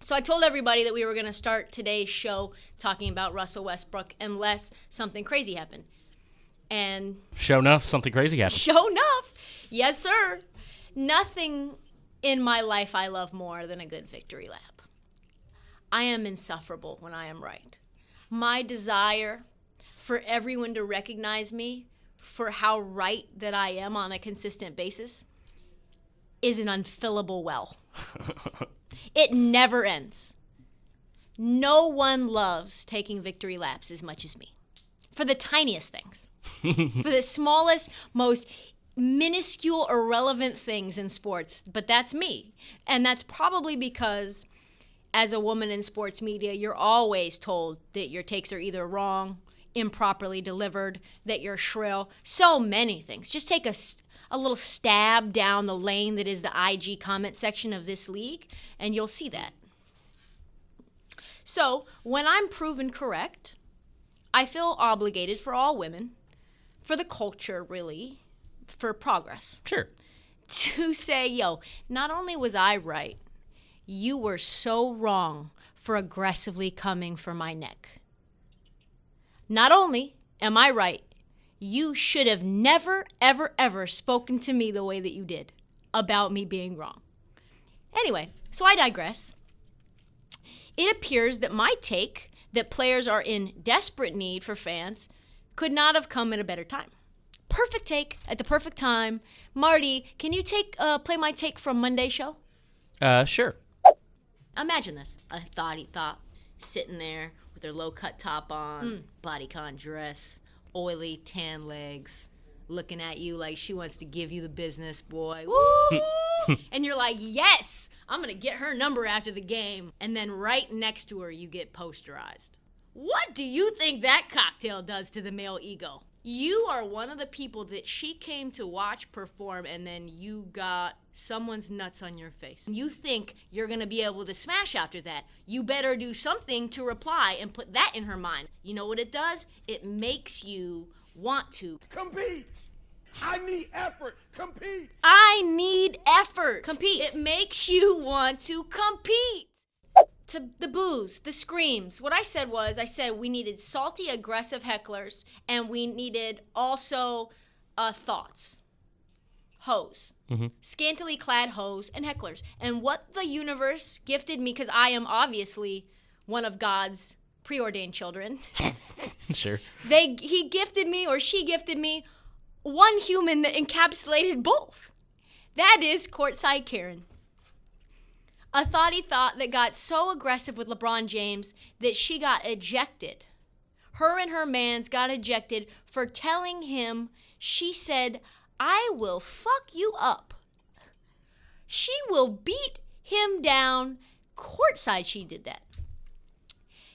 So I told everybody that we were going to start today's show talking about Russell Westbrook unless something crazy happened. And sure enough, something crazy happened. Sure enough. Yes, sir. Nothing in my life I love more than a good victory lap. I am insufferable when I am right. My desire for everyone to recognize me for how right that I am on a consistent basis is an unfillable well. It never ends. No one loves taking victory laps as much as me. For the tiniest things. For the smallest, most minuscule, irrelevant things in sports. But that's me. And that's probably because as a woman in sports media, you're always told that your takes are either wrong, improperly delivered, that you're shrill. So many things. Just take a little stab down the lane that is the IG comment section of this league, and you'll see that. So when I'm proven correct, I feel obligated for all women, for the culture really, for progress. Sure. To say, yo, not only was I right, you were so wrong for aggressively coming for my neck. Not only am I right, you should have never, ever, ever spoken to me the way that you did about me being wrong. Anyway, so I digress. It appears that my take that players are in desperate need for fans could not have come at a better time. Perfect take at the perfect time. Marty, can you play my take from Monday's show? Sure. Imagine this. A thoughty thought sitting there with her low-cut top on, bodycon dress, oily tan legs, looking at you like she wants to give you the business, boy. Woo! And you're like, yes, I'm going to get her number after the game. And then right next to her, you get posterized. What do you think that cocktail does to the male ego? You are one of the people that she came to watch perform, and then you got someone's nuts on your face. You think you're going to be able to smash after that. You better do something to reply and put that in her mind. You know what it does? It makes you want to compete. I need effort. Compete. I need effort. Compete. It makes you want to compete. To the boos, the screams. What I said we needed salty, aggressive hecklers, and we needed also thoughts. Hoes. Mm-hmm. Scantily clad hoes and hecklers. And what the universe gifted me, because I am obviously one of God's preordained children. Sure. He gifted me, or she gifted me, one human that encapsulated both. That is Courtside Karen. A thoughty thought that got so aggressive with LeBron James that she got ejected. Her and her mans got ejected for telling him, she said, I will fuck you up. She will beat him down. Courtside, she did that.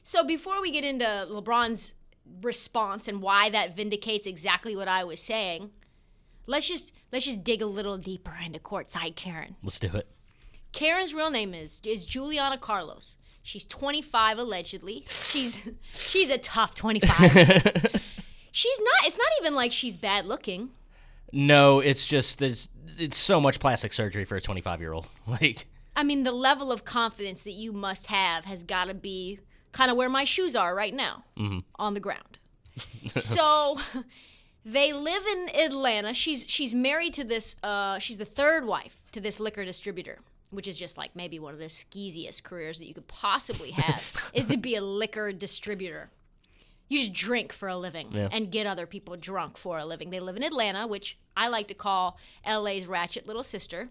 So before we get into LeBron's response and why that vindicates exactly what I was saying, let's just dig a little deeper into Courtside Karen. Let's do it. Karen's real name is Juliana Carlos. She's 25 allegedly. She's a tough 25. It's not even like she's bad looking. No, it's just it's so much plastic surgery for a 25-year-old. I mean, the level of confidence that you must have has got to be kind of where my shoes are right now, on the ground. So they live in Atlanta. She's married to this. She's the third wife to this liquor distributor, which is just like maybe one of the skeeziest careers that you could possibly have, is to be a liquor distributor. You just drink for a living and get other people drunk for a living. They live in Atlanta, which I like to call LA's ratchet little sister.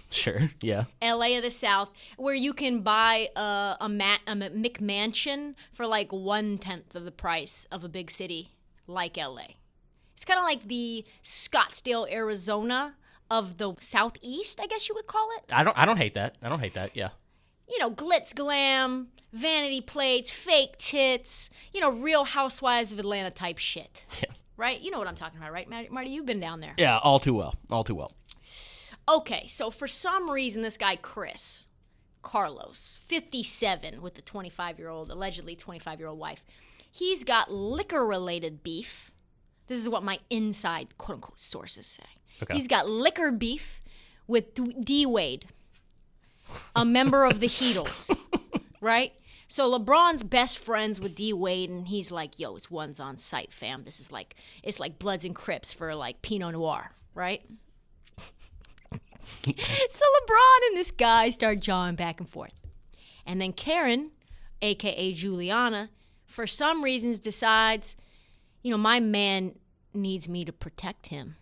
Sure, yeah. LA of the South, where you can buy a McMansion for like 1/10 of the price of a big city like LA. It's kind of like the Scottsdale, Arizona of the Southeast, I guess you would call it. I don't hate that. Yeah. You know, glitz glam, vanity plates, fake tits, Real Housewives of Atlanta type shit. Yeah. Right? You know what I'm talking about, right, Marty? You've been down there. Yeah, all too well. Okay, so for some reason, this guy, Chris Carlos, 57, with the allegedly 25-year-old wife, he's got liquor-related beef. This is what my inside, quote-unquote, sources say. Okay. He's got liquor beef with D. Wade, a member of the Heatles. right? So LeBron's best friends with D Wade, and he's like, "Yo, it's ones on site, fam. This is like it's like Bloods and Crips for like Pinot Noir, right?" So LeBron and this guy start jawing back and forth, and then Karen, aka Juliana, for some reasons decides, my man needs me to protect him.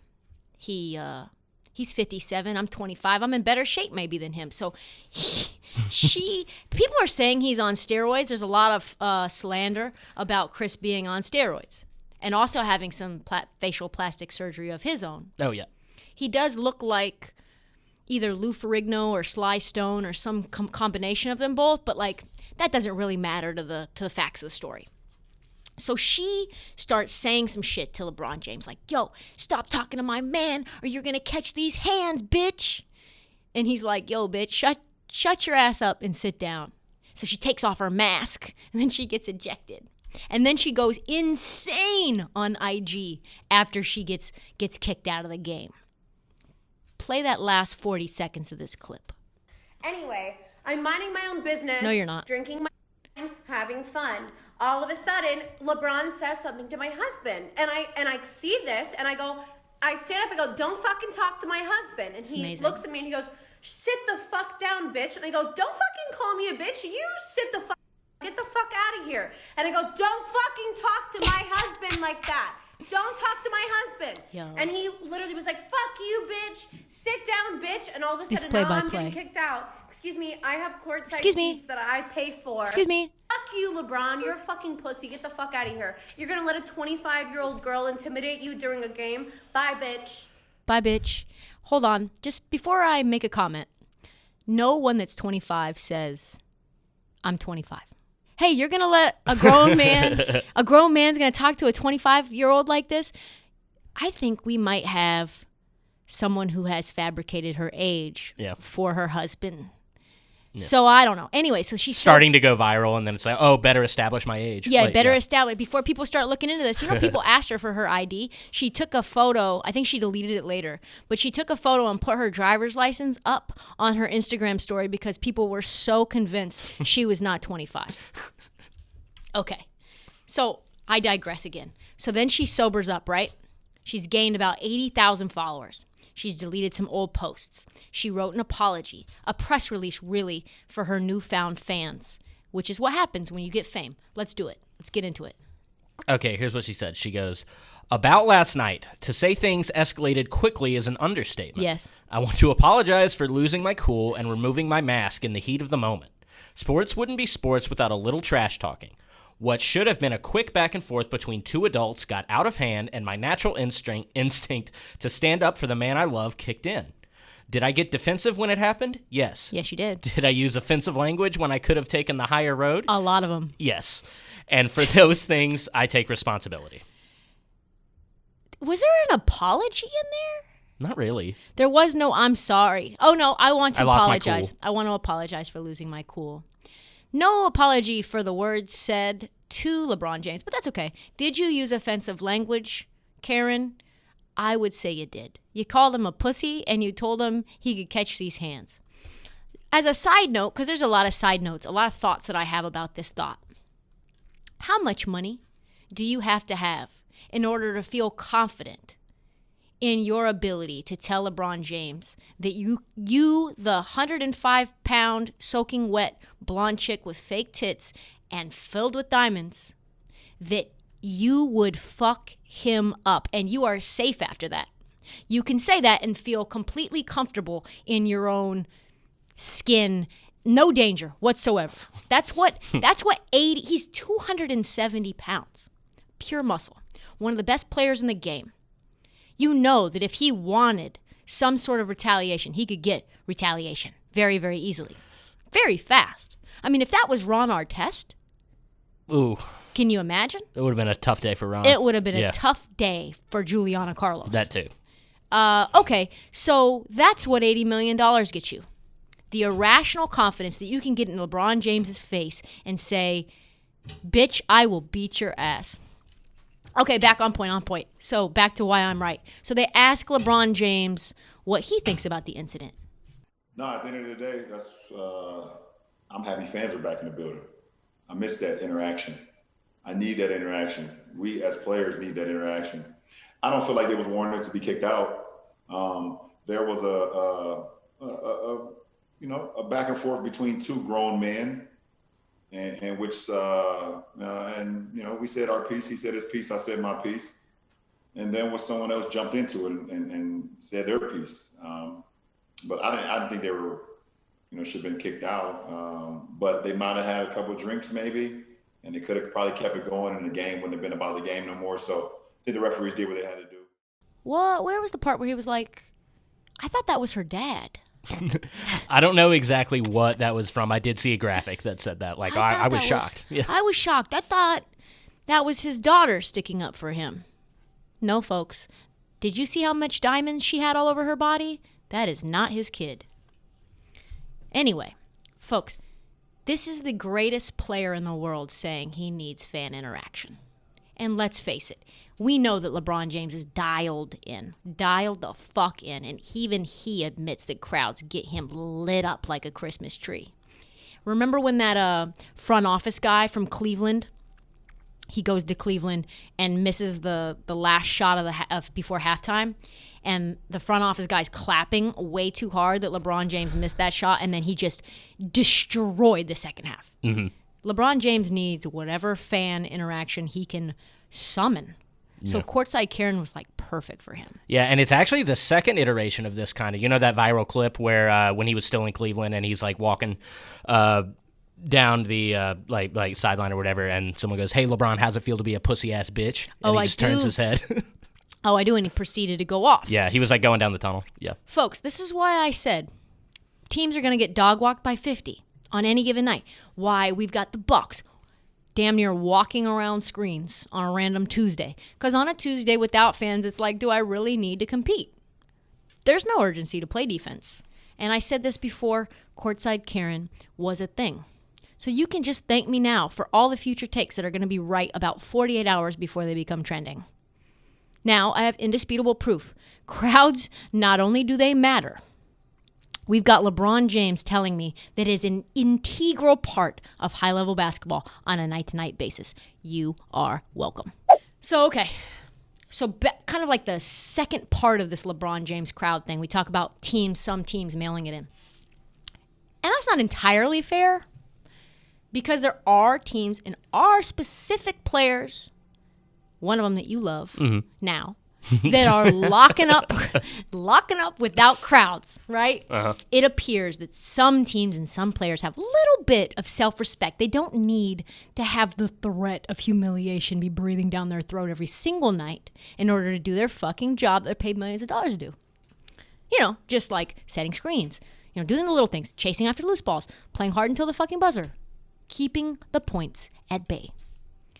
He's 57. I'm 25. I'm in better shape maybe than him. So people are saying he's on steroids. There's a lot of slander about Chris being on steroids and also having some facial plastic surgery of his own. Oh, yeah. He does look like either Lou Ferrigno or Sly Stone or some combination of them both, but like that doesn't really matter to the facts of the story. So she starts saying some shit to LeBron James, like, "Yo, stop talking to my man or you're going to catch these hands, bitch." And he's like, "Yo, bitch, shut your ass up and sit down." So she takes off her mask and then she gets ejected. And then she goes insane on IG after she gets kicked out of the game. Play that last 40 seconds of this clip. Anyway, I'm minding my own business. No, you're not. Drinking my wine, having fun. All of a sudden, LeBron says something to my husband. And I see this and I stand up and go, "Don't fucking talk to my husband." And he amazing. looks at me and he goes, "Sit the fuck down, bitch." And I go, "Don't fucking call me a bitch. You sit the fuck, get the fuck out of here." And I go, "Don't fucking talk to my husband like that. Don't talk to my husband." Yo. And he literally was like, "Fuck you, bitch. Sit down, bitch." And all of a This sudden, now I'm play-by-play. getting kicked out. Excuse me, I have courtside Excuse me. seats that I pay for. Excuse me. Fuck you, LeBron. You're a fucking pussy. Get the fuck out of here. You're gonna let a 25-year-old girl intimidate you during a game? Bye, bitch. Bye, bitch. Hold on. Just before I make a comment, no one that's 25 says, "I'm 25. Hey, you're going to let a grown man's going to talk to a 25-year-old like this? I think we might have someone who has fabricated her age for her husband. Yeah. So I don't know. Anyway, so she's starting to go viral, and then it's like, oh, better establish my age. Yeah, establish before people start looking into this. People asked her for her ID. She took a photo. I think she deleted it later, but she took a photo and put her driver's license up on her Instagram story because people were so convinced she was not 25. Okay, so I digress again. So then she sobers up, right? She's gained about 80,000 followers. She's deleted some old posts. She wrote an apology, a press release really for her newfound fans, which is what happens when you get fame. Let's do it. Let's get into it. Okay, here's what she said. She goes, "About last night, to say things escalated quickly is an understatement. Yes. I want to apologize for losing my cool and removing my mask in the heat of the moment. Sports wouldn't be sports without a little trash talking. What should have been a quick back and forth between two adults got out of hand, and my natural instinct to stand up for the man I love kicked in. Did I get defensive when it happened? Yes. Yes, you did. Did I use offensive language when I could have taken the higher road? A lot of them. Yes. And for those things, I take responsibility." Was there an apology in there? Not really. There was no "I'm sorry." Oh, no, I want to lost my apologize. cool. I want to apologize for losing my cool. No apology for the words said to LeBron James, but that's okay. Did you use offensive language, Karen? I would say you did. You called him a pussy, and you told him he could catch these hands. As a side note, because there's a lot of side notes, a lot of thoughts that I have about this thought. How much money do you have to have in order to feel confident in your ability to tell LeBron James that you the 105-pound soaking wet blonde chick with fake tits and filled with diamonds, that you would fuck him up and you are safe after that? You can say that and feel completely comfortable in your own skin, no danger whatsoever. That's what 80, he's 270 pounds, pure muscle, one of the best players in the game. You know that if he wanted some sort of retaliation, he could get retaliation very, very easily, very fast. I mean, if that was Ron Artest, ooh, can you imagine? it would have been a tough day for Ron. It would have been a tough day for Juliana Carlos. That too. Okay, so that's what $80 million gets you. The irrational confidence that you can get in LeBron James's face and say, "Bitch, I will beat your ass." Okay, back on point. So back to why I'm right. So they ask LeBron James what he thinks about the incident. No, at the end of the day, I'm happy fans are back in the building. I miss that interaction. I need that interaction. We as players need that interaction. I don't feel like it was warranted to be kicked out. There was a back and forth between two grown men, and we said our piece. He said his piece. I said my piece, and then when someone else jumped into it and said their piece. But I didn't think they were, should have been kicked out. But they might have had a couple of drinks maybe, and they could have probably kept it going, and the game wouldn't have been about the game no more. So I think the referees did what they had to do. What? Where was the part where he was like, I thought that was her dad? I don't know exactly what that was from. I did see a graphic that said that. Like, I was shocked. Yeah. I was shocked. I thought that was his daughter sticking up for him. No, folks. Did you see how much diamonds she had all over her body? That is not his kid. Anyway, folks, this is the greatest player in the world saying he needs fan interaction. And let's face it, we know that LeBron James is dialed the fuck in, and even he admits that crowds get him lit up like a Christmas tree. Remember when that front office guy from Cleveland, he goes to Cleveland and misses the last shot of before halftime, and the front office guy's clapping way too hard that LeBron James missed that shot, and then he just destroyed the second half. Mm-hmm. LeBron James needs whatever fan interaction he can summon. So Courtside Karen was like perfect for him. Yeah, and it's actually the second iteration of this kind of, that viral clip where when he was still in Cleveland and he's like walking down the like sideline or whatever, and someone goes, "Hey, LeBron, how's it feel to be a pussy ass bitch?" And he just turns his head. Oh, I do, and he proceeded to go off. Yeah, he was like going down the tunnel. Yeah, folks, this is why I said teams are going to get dog walked by 50 on any given night. Why we've got the Bucks damn near walking around screens on a random Tuesday. Because on a Tuesday without fans, it's like, do I really need to compete? There's no urgency to play defense. And I said this before, Courtside Karen was a thing. So you can just thank me now for all the future takes that are going to be right about 48 hours before they become trending. Now, I have indisputable proof. Crowds, not only do they matter, we've got LeBron James telling me that is an integral part of high-level basketball on a night-to-night basis. You are welcome. So, okay. So, kind of like the second part of this LeBron James crowd thing, we talk about some teams mailing it in. And that's not entirely fair because there are teams and are specific players, one of them that you love now, that are locking up without crowds, right? Uh-huh. It appears that some teams and some players have a little bit of self-respect. They don't need to have the threat of humiliation be breathing down their throat every single night in order to do their fucking job they're paid millions of dollars to do. Just like setting screens, doing the little things, chasing after loose balls, playing hard until the fucking buzzer, keeping the points at bay.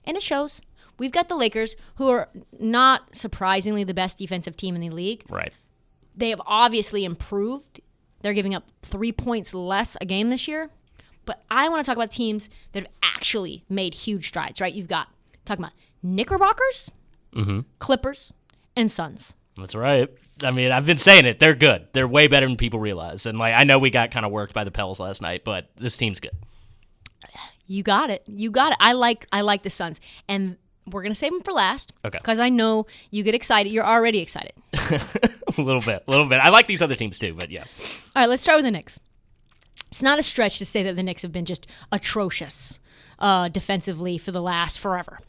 And it shows. We've got the Lakers, who are not surprisingly the best defensive team in the league. Right. They have obviously improved. They're giving up 3 points less a game this year. But I want to talk about teams that have actually made huge strides, right? You've got, talking about Knickerbockers, Clippers, and Suns. That's right. I mean, I've been saying it. They're good. They're way better than people realize. And I know we got kind of worked by the Pels last night, but this team's good. You got it. I like the Suns. And we're going to save them for last. Okay. Because I know you get excited. You're already excited. A little bit. I like these other teams too, but yeah. All right, let's start with the Knicks. It's not a stretch to say that the Knicks have been just atrocious defensively for the last forever.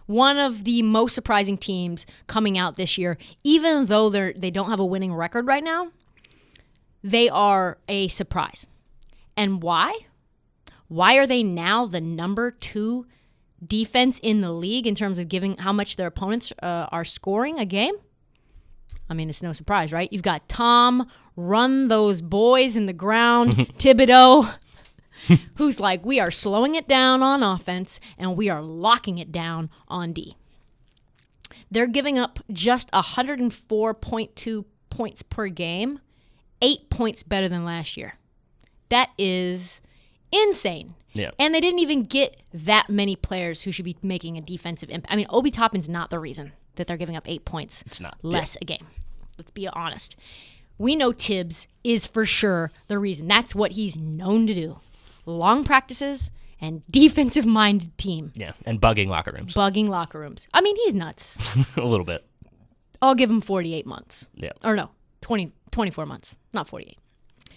One of the most surprising teams coming out this year, even though they don't have a winning record right now, they are a surprise. And why? Why are they now the number 2 defense in the league in terms of giving how much their opponents are scoring a game? I mean, it's no surprise, right? You've got Tom, run those boys in the ground, Thibodeau, who's like, we are slowing it down on offense and we are locking it down on D. They're giving up just 104.2 points per game, 8 points better than last year. That is insane. Yeah. And they didn't even get that many players who should be making a defensive impact. I mean, Obi Toppin's not the reason that they're giving up 8 points less a game. Let's be honest. We know Tibbs is for sure the reason. That's what he's known to do. long practices, and defensive-minded team. Yeah, and bugging locker rooms. Bugging locker rooms. I mean, he's nuts. A little bit. I'll give him 48 months. Yeah. Or no, 24 months, not 48.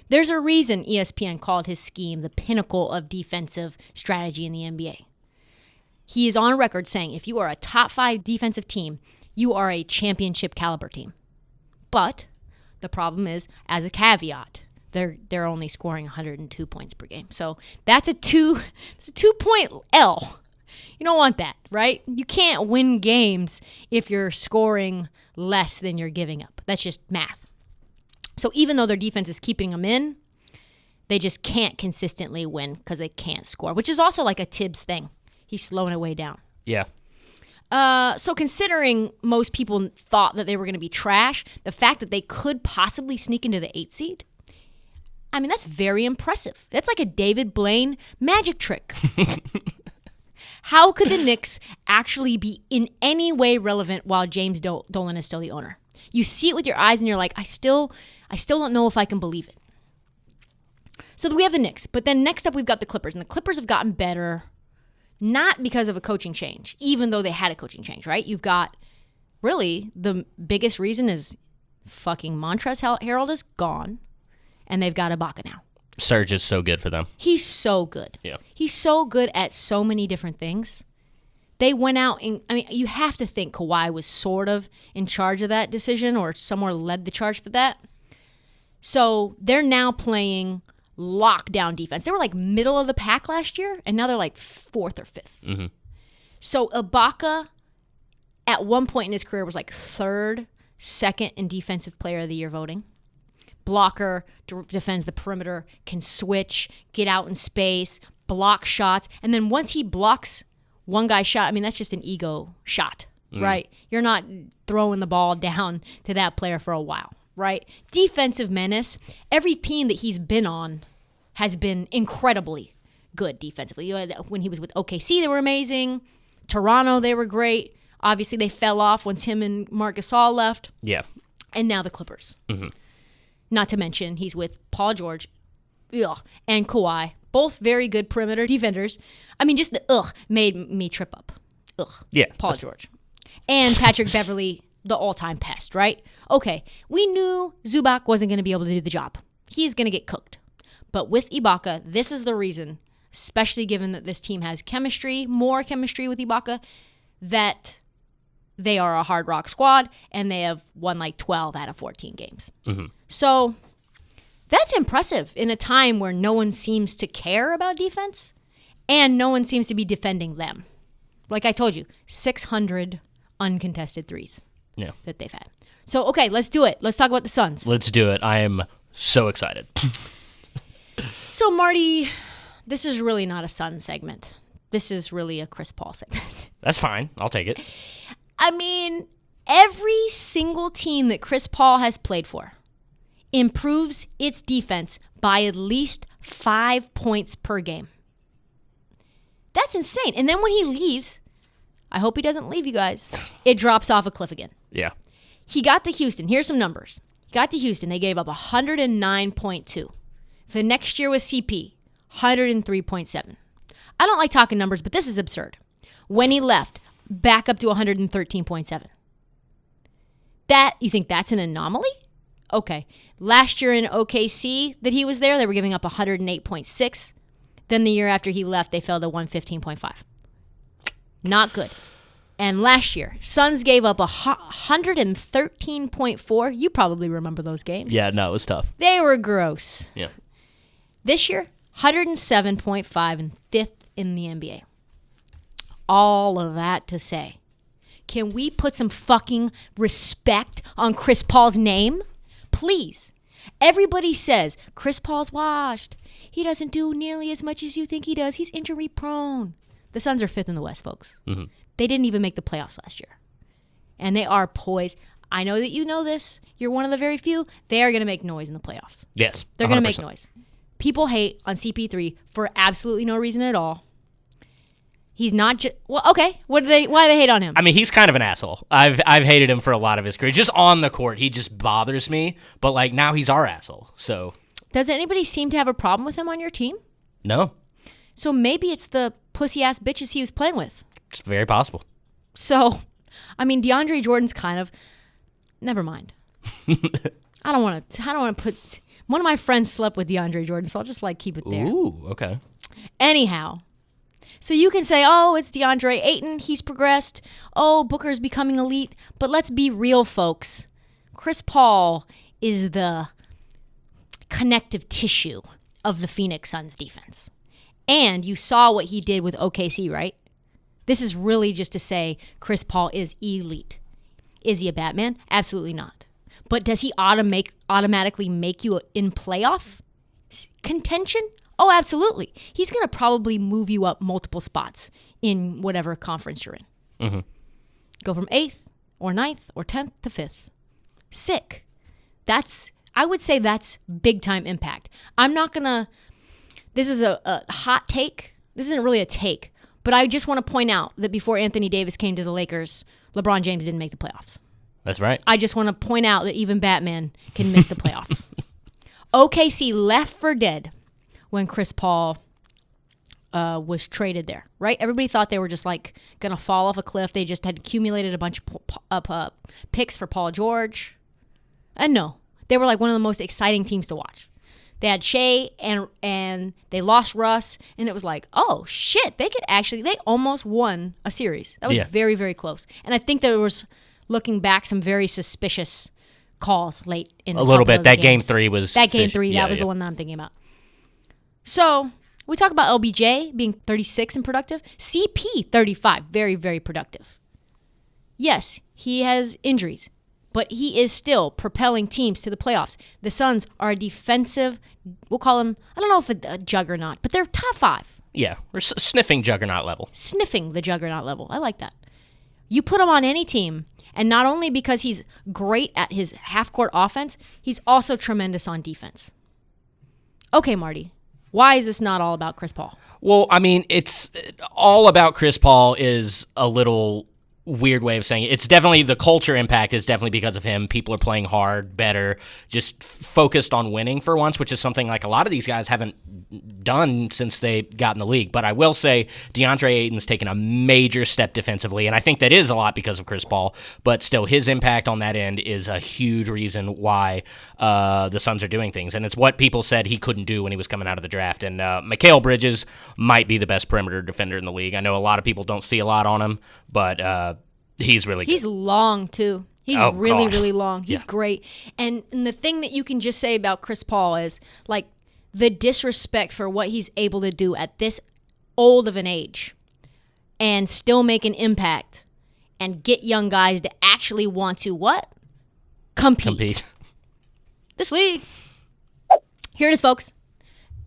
There's a reason ESPN called his scheme the pinnacle of defensive strategy in the NBA. He is on record saying if you are a top 5 defensive team, you are a championship caliber team. But the problem is, as a caveat, they're only scoring 102 points per game. So that's a 2-point L. You don't want that, right? You can't win games if you're scoring less than you're giving up. That's just math. So even though their defense is keeping them in, they just can't consistently win because they can't score, which is also like a Tibbs thing. He's slowing it way down. Yeah. So considering most people thought that they were going to be trash, the fact that they could possibly sneak into the 8th seed, I mean, that's very impressive. That's like a David Blaine magic trick. How could the Knicks actually be in any way relevant while James Dolan is still the owner? You see it with your eyes and you're like, I still don't know if I can believe it. So we have the Knicks, but then next up we've got the Clippers, and the Clippers have gotten better, not because of a coaching change, even though they had a coaching change, right? You've got, really, the biggest reason is fucking Montrezl Harrell is gone, and they've got Ibaka now. Serge is so good for them. He's so good. Yeah. He's so good at so many different things. They went out and, I mean, you have to think Kawhi was sort of in charge of that decision or somewhere led the charge for that. So they're now playing lockdown defense. They were like middle of the pack last year, and now they're like 4th or 5th. Mm-hmm. So Ibaka, at one point in his career, was like 3rd, 2nd in defensive player of the year voting. Blocker, defends the perimeter, can switch, get out in space, block shots. And then once he blocks one guy's shot, I mean, that's just an ego shot, right? You're not throwing the ball down to that player for a while, right? Defensive menace. Every team that he's been on has been incredibly good defensively. You know, when he was with OKC, they were amazing. Toronto, they were great. Obviously, they fell off once him and Marc Gasol left. Yeah. And now the Clippers. Mm-hmm. Not to mention, he's with Paul George and Kawhi, both very good perimeter defenders. I mean, just the made me trip up. Yeah. Paul George. And Patrick Beverley, the all-time pest, right? Okay, we knew Zubac wasn't going to be able to do the job. He's going to get cooked. But with Ibaka, this is the reason, especially given that this team has chemistry, more chemistry with Ibaka, that they are a hard rock squad, and they have won like 12 out of 14 games. Mm-hmm. So that's impressive in a time where no one seems to care about defense, and no one seems to be defending them. Like I told you, 600 uncontested threes that they've had. So, okay, let's do it. Let's talk about the Suns. Let's do it. I am so excited. So, Marty, this is really not a Suns segment. This is really a Chris Paul segment. That's fine. I'll take it. I mean, every single team that Chris Paul has played for improves its defense by at least 5 points per game. That's insane. And then when he leaves, I hope he doesn't leave, you guys, it drops off a cliff again. Yeah. He got to Houston. Here's some numbers. He got to Houston. They gave up 109.2. The next year was CP, 103.7. I don't like talking numbers, but this is absurd. When he left, back up to 113.7. That, you think that's an anomaly? Okay. Last year in OKC that he was there, they were giving up 108.6. Then the year after he left, they fell to 115.5. Not good. And last year, Suns gave up 113.4. You probably remember those games. Yeah, no, it was tough. They were gross. Yeah. This year, 107.5 and 5th in the NBA. All of that to say, can we put some fucking respect on Chris Paul's name? Please. Everybody says, Chris Paul's washed. He doesn't do nearly as much as you think he does. He's injury prone. The Suns are 5th in the West, folks. Mm-hmm. They didn't even make the playoffs last year. And they are poised. I know that you know this. You're one of the very few. They are going to make noise in the playoffs. Yes. They're going to make noise. People hate on CP3 for absolutely no reason at all. He's not just... Well, okay. Why do they hate on him? I mean, he's kind of an asshole. I've hated him for a lot of his career. Just on the court, he just bothers me. But, like, now he's our asshole. So... Does anybody seem to have a problem with him on your team? No. So maybe it's the pussy-ass bitches he was playing with. It's very possible. So, I mean, DeAndre Jordan's kind of... Never mind. I don't want to put... One of my friends slept with DeAndre Jordan, so I'll just, keep it there. Ooh, okay. Anyhow, so you can say, oh, it's DeAndre Ayton. He's progressed. Oh, Booker's becoming elite. But let's be real, folks. Chris Paul is the connective tissue of the Phoenix Suns defense. And you saw what he did with OKC, right? This is really just to say Chris Paul is elite. Is he a Batman? Absolutely not. But does he automatically make you in playoff contention? Oh, absolutely. He's going to probably move you up multiple spots in whatever conference you're in. Mm-hmm. Go from 8th or 9th or 10th to 5th. Sick. I would say that's big time impact. I'm not going to, this is a hot take. This isn't really a take, but I just want to point out that before Anthony Davis came to the Lakers, LeBron James didn't make the playoffs. That's right. I just want to point out that even Batman can miss the playoffs. OKC left for dead when Chris Paul was traded there, right? Everybody thought they were just going to fall off a cliff. They just had accumulated a bunch of picks for Paul George. And no, they were one of the most exciting teams to watch. They had Shea and they lost Russ, and it was oh shit, they almost won a series. That was very, very close. And I think there was, looking back, some very suspicious calls late in a little bit. That games. Game 3 was that game 3. That was the one that I'm thinking about. So we talk about LBJ being 36 and productive. CP 35, very, very productive. Yes, he has injuries, but he is still propelling teams to the playoffs. The Suns are a defensive, we'll call them, I don't know if a juggernaut, but they're top 5. Yeah, we're sniffing juggernaut level. Sniffing the juggernaut level. I like that. You put him on any team, and not only because he's great at his half-court offense, he's also tremendous on defense. Okay, Marty, why is this not all about Chris Paul? Well, I mean, it's all about Chris Paul is a little weird way of saying it. It's definitely, the culture impact is definitely because of him. People are playing hard, better, just focused on winning for once, which is something a lot of these guys haven't done since they got in the league. But I will say DeAndre Ayton's taken a major step defensively, and I think that is a lot because of Chris Paul, but still his impact on that end is a huge reason why the Suns are doing things, and it's what people said he couldn't do when he was coming out of the draft. And Mikal Bridges might be the best perimeter defender in the league. I know a lot of people don't see a lot on him, but he's really good. He's long, too. He's really long. He's great. And the thing that you can just say about Chris Paul is, the disrespect for what he's able to do at this old of an age and still make an impact and get young guys to actually want to what? Compete. This league. Here it is, folks.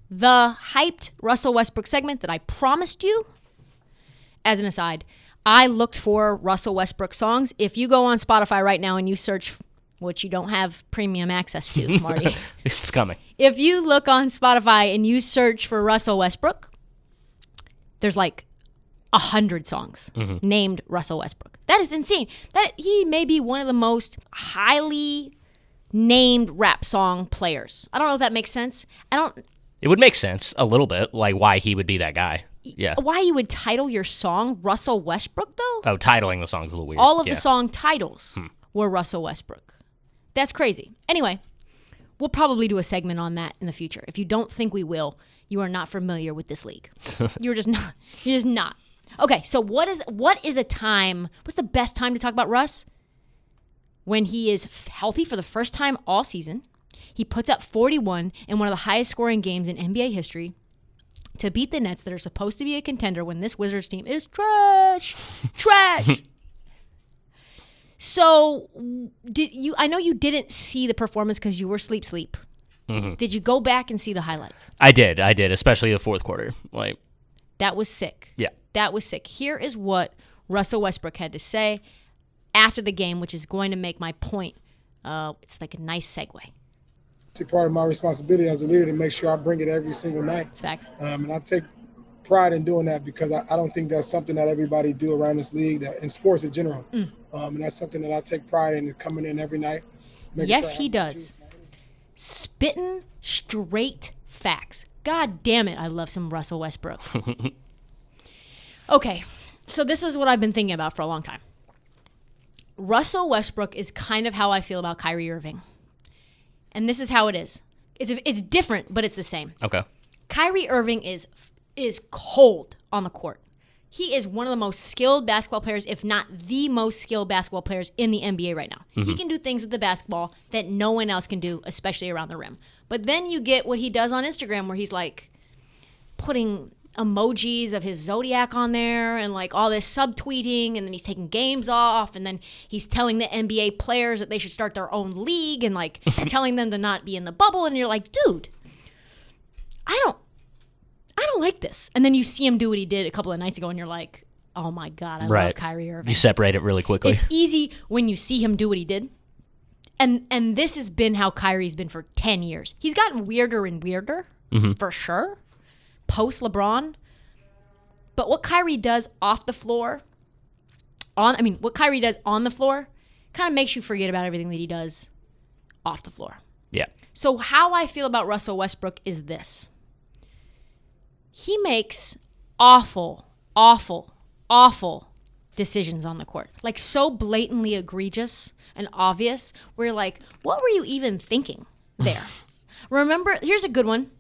The hyped Russell Westbrook segment that I promised you. As an aside, I looked for Russell Westbrook songs. If you go on Spotify right now and you search, which you don't have premium access to, Marty. It's coming. If you look on Spotify and you search for Russell Westbrook, there's 100 songs named Russell Westbrook. That is insane. That he may be one of the most highly named rap song players. I don't know if that makes sense. It would make sense a little bit, why he would be that guy. Yeah. Why you would title your song Russell Westbrook, though? Oh, titling the song's a little weird. All of the song titles were Russell Westbrook. That's crazy. Anyway, we'll probably do a segment on that in the future. If you don't think we will, you are not familiar with this league. You're just not. You're just not. Okay, so what is a time? What's the best time to talk about Russ? When he is healthy for the first time all season. He puts up 41 in one of the highest scoring games in NBA history to beat the Nets that are supposed to be a contender when this Wizards team is trash. Trash. So, I know you didn't see the performance because you were sleep. Mm-hmm. Did you go back and see the highlights? I did, especially the fourth quarter. That was sick. Yeah. That was sick. Here is what Russell Westbrook had to say after the game, which is going to make my point. It's a nice segue. It's part of my responsibility as a leader to make sure I bring it every single night. It's facts. And I take pride in doing that because I don't think that's something that everybody do around this league, in sports in general. And that's something that I take pride in, coming in every night. Yes, he does. Spitting straight facts. God damn it, I love some Russell Westbrook. Okay, so this is what I've been thinking about for a long time. Russell Westbrook is kind of how I feel about Kyrie Irving. And this is how it is. It's different, but it's the same. Okay. Kyrie Irving is cold on the court. He is one of the most skilled basketball players, if not the most skilled basketball players in the NBA right now. Mm-hmm. He can do things with the basketball that no one else can do, especially around the rim. But then you get what he does on Instagram where he's like putting emojis of his Zodiac on there and like all this subtweeting, and then he's taking games off, and then he's telling the NBA players that they should start their own league and like telling them to not be in the bubble, and you're like, dude, I don't like this. And then you see him do what he did a couple of nights ago and you're like, oh my God, I love Kyrie Irving. You separate it really quickly. It's easy when you see him do what he did. And this has been how Kyrie's been for 10 years. He's gotten weirder and weirder, for sure, post LeBron. But what Kyrie does off the floor, what Kyrie does on the floor kind of makes you forget about everything that he does off the floor. Yeah. So how I feel about Russell Westbrook is this. He makes awful, awful, awful decisions on the court. Like so blatantly egregious and obvious. Where you're like, what were you even thinking there? Remember, here's a good one.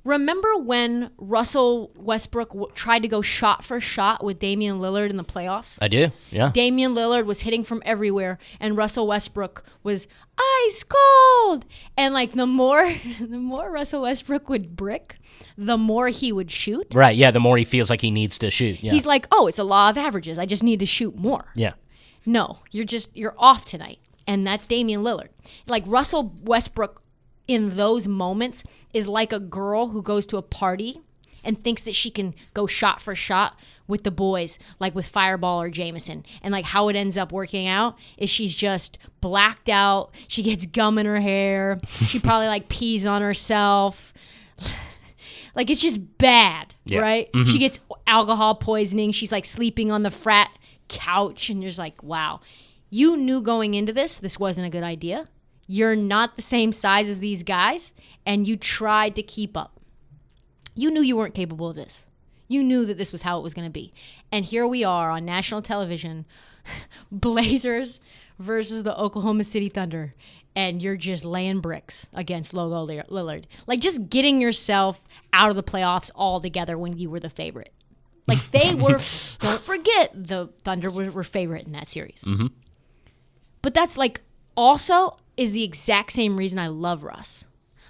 Remember when Russell Westbrook tried to go shot for shot with Damian Lillard in the playoffs? I do, yeah. Damian Lillard was hitting from everywhere, and Russell Westbrook was ice cold. And like the more Russell Westbrook would brick, the more he would shoot. Right, yeah, the more he feels like he needs to shoot. Yeah. He's like, oh, it's a law of averages. I just need to shoot more. Yeah. No, you're off tonight. And that's Damian Lillard. Like Russell Westbrook in those moments is like a girl who goes to a party and thinks that she can go shot for shot with the boys, like with Fireball or Jameson. And like how it ends up working out is she's just blacked out. She gets gum in her hair. She probably like pees on herself. Like it's just bad, right? Mm-hmm. She gets alcohol poisoning. She's like sleeping on the frat couch. And you're just like, wow, you knew going into this wasn't a good idea. You're not the same size as these guys, and you tried to keep up. You knew you weren't capable of this. You knew that this was how it was going to be. And here we are on national television, Blazers versus the Oklahoma City Thunder, and you're just laying bricks against Logo Lillard. Like just getting yourself out of the playoffs altogether when you were the favorite. Like they were, don't forget, the Thunder were favorite in that series. Mm-hmm. But that's like also is the exact same reason I love Russ.